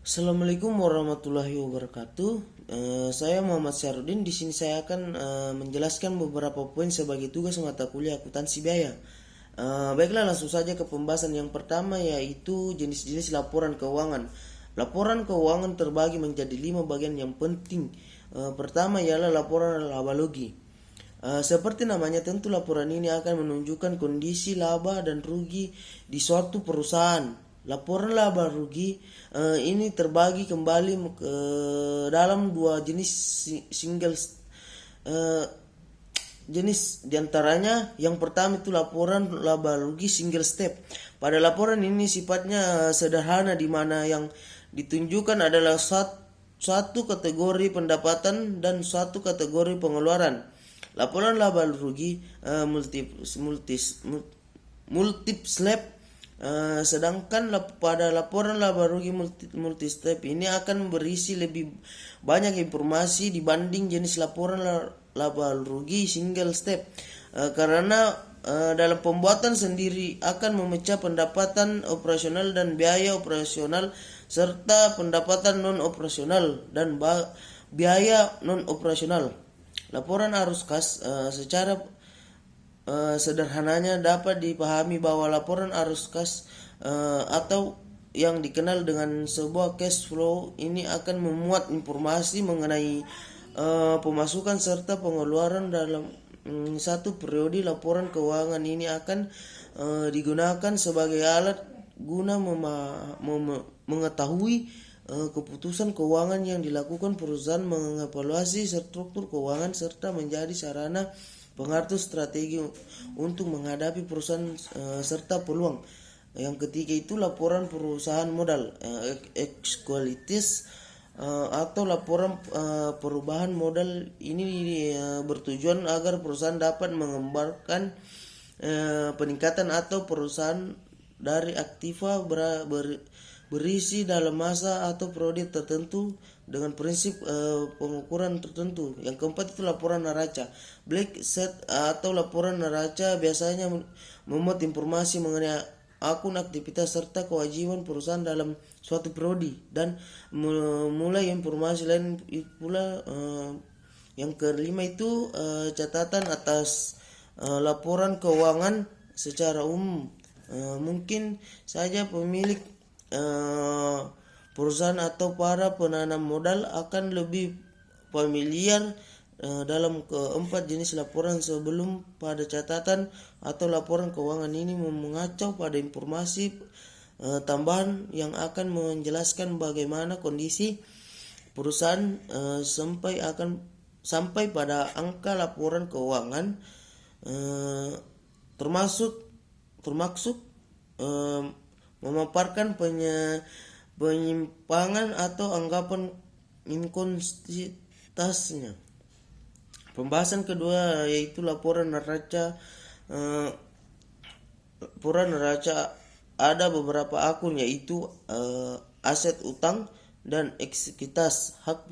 Assalamualaikum warahmatullahi wabarakatuh. Saya Muhammad Syarudin. Di sini saya akan menjelaskan beberapa poin sebagai tugas mata kuliah akuntansi biaya. Baiklah, langsung saja ke pembahasan yang pertama, yaitu jenis-jenis laporan keuangan. Laporan keuangan terbagi menjadi 5 bagian yang penting. Pertama ialah laporan laba rugi. Seperti namanya, tentu laporan ini akan menunjukkan kondisi laba dan rugi di suatu perusahaan. Laporan laba rugi ini terbagi kembali ke dalam dua jenis single jenis diantaranya. Yang pertama itu laporan laba rugi single step. Pada laporan ini sifatnya sederhana, di mana yang ditunjukkan adalah satu kategori pendapatan dan satu kategori pengeluaran. Laporan laba rugi multi step. Sedangkan pada laporan laba rugi multi step ini akan berisi lebih banyak informasi dibanding jenis laporan laba rugi single step, karena dalam pembuatan sendiri akan memecah pendapatan operasional dan biaya operasional serta pendapatan non operasional dan biaya non operasional. Laporan arus kas secara sederhananya dapat dipahami bahwa laporan arus kas atau yang dikenal dengan sebuah cash flow ini akan memuat informasi mengenai pemasukan serta pengeluaran dalam satu periode. Laporan keuangan ini akan digunakan sebagai alat guna mengetahui keputusan keuangan yang dilakukan perusahaan, mengevaluasi struktur keuangan serta menjadi sarana pengatur strategi untuk menghadapi perusahaan serta peluang. Yang ketiga itu laporan perusahaan modal, equalities atau laporan perubahan modal. Ini bertujuan agar perusahaan dapat mengembangkan peningkatan atau perusahaan dari aktiva berisi dalam masa atau periode tertentu dengan prinsip pengukuran tertentu. Yang keempat itu laporan neraca, black set atau laporan neraca biasanya memuat informasi mengenai akun aktivitas serta kewajiban perusahaan dalam suatu periode, dan mulai informasi lain pula. Yang kelima itu catatan atas laporan keuangan secara umum. Mungkin saja pemilik perusahaan atau para penanam modal akan lebih familiar dalam keempat jenis laporan sebelum. Pada catatan atau laporan keuangan ini mengacau pada informasi tambahan yang akan menjelaskan bagaimana kondisi perusahaan sampai pada angka laporan keuangan, termasuk memaparkan penyimpangan atau anggapan inkonsistensinya. Pembahasan kedua yaitu laporan neraca. Laporan neraca ada beberapa akun, yaitu aset utang dan ekuitas hak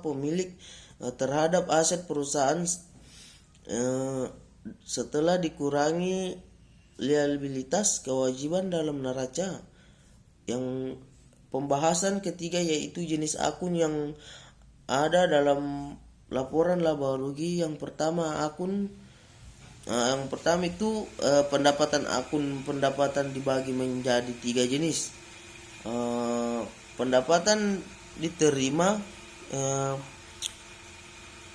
pemilik terhadap aset perusahaan setelah dikurangi liabilitas kewajiban dalam neraca. Yang pembahasan ketiga yaitu jenis akun yang ada dalam laporan laba rugi. Yang pertama itu pendapatan. Akun pendapatan dibagi menjadi 3 jenis. Pendapatan diterima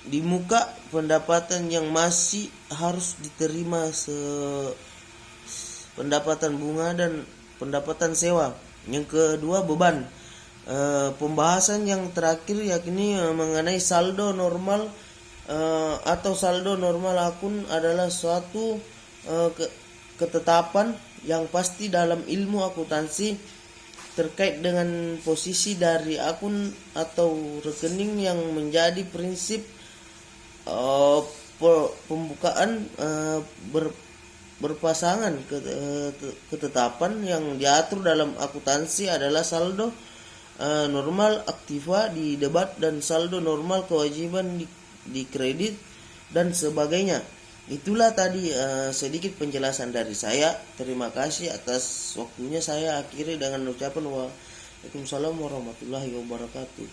di muka, pendapatan yang masih harus diterima pendapatan bunga, dan pendapatan sewa. Yang kedua beban. Pembahasan yang terakhir yakni mengenai saldo normal atau saldo normal akun adalah suatu ketetapan yang pasti dalam ilmu akuntansi terkait dengan posisi dari akun atau rekening yang menjadi prinsip pembukaan berpasangan. Ketetapan yang diatur dalam akuntansi adalah saldo normal aktiva di debit dan saldo normal kewajiban di kredit dan sebagainya. Itulah tadi sedikit penjelasan dari saya. Terima kasih atas waktunya. Saya akhiri dengan ucapan Waalaikumsalam warahmatullahi wabarakatuh.